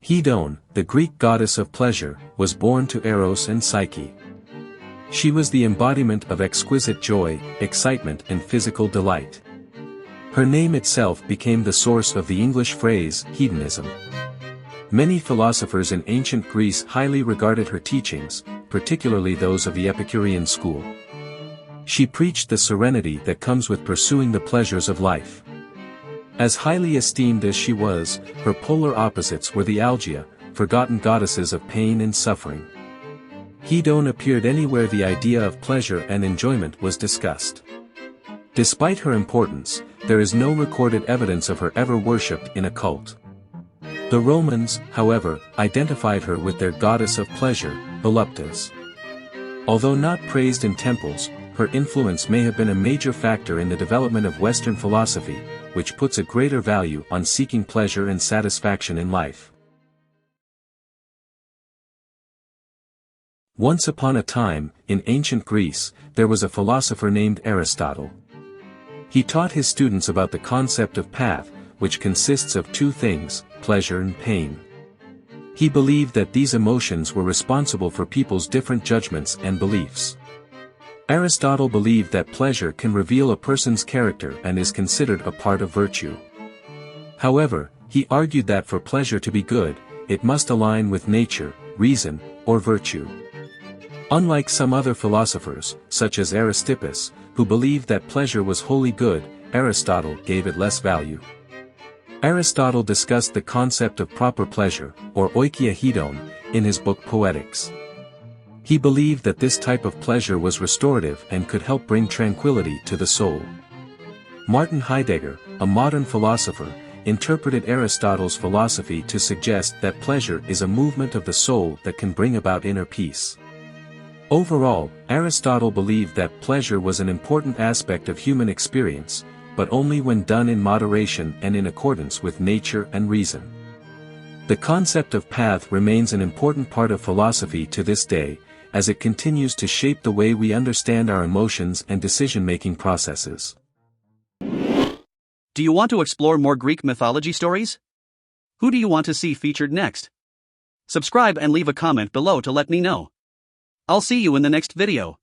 Hedone, the Greek goddess of pleasure, was born to Eros and Psyche. She was the embodiment of exquisite joy, excitement and physical delight. Her name itself became the source of the English phrase, hedonism. Many philosophers in ancient Greece highly regarded her teachings, particularly those of the Epicurean school. She preached the serenity that comes with pursuing the pleasures of life. As highly esteemed as she was, her polar opposites were the Algae, forgotten goddesses of pain and suffering. Hedone appeared anywhere the idea of pleasure and enjoyment was discussed. Despite her importance, there is no recorded evidence of her ever worshipped in a cult. The Romans, however, identified her with their goddess of pleasure, Voluptas. Although not praised in temples, her influence may have been a major factor in the development of Western philosophy, which puts a greater value on seeking pleasure and satisfaction in life. Once upon a time, in ancient Greece, there was a philosopher named Aristotle. He taught his students about the concept of path, which consists of two things, pleasure and pain. He believed that these emotions were responsible for people's different judgments and beliefs. Aristotle believed that pleasure can reveal a person's character and is considered a part of virtue. However, he argued that for pleasure to be good, it must align with nature, reason, or virtue. Unlike some other philosophers, such as Aristippus, who believed that pleasure was wholly good, Aristotle gave it less value. Aristotle discussed the concept of proper pleasure, or oikia hedone, in his book Poetics. He believed that this type of pleasure was restorative and could help bring tranquility to the soul. Martin Heidegger, a modern philosopher, interpreted Aristotle's philosophy to suggest that pleasure is a movement of the soul that can bring about inner peace. Overall, Aristotle believed that pleasure was an important aspect of human experience, but only when done in moderation and in accordance with nature and reason. The concept of path remains an important part of philosophy to this day, as it continues to shape the way we understand our emotions and decision-making processes. Do you want to explore more Greek mythology stories? Who do you want to see featured next? Subscribe and leave a comment below to let me know. I'll see you in the next video.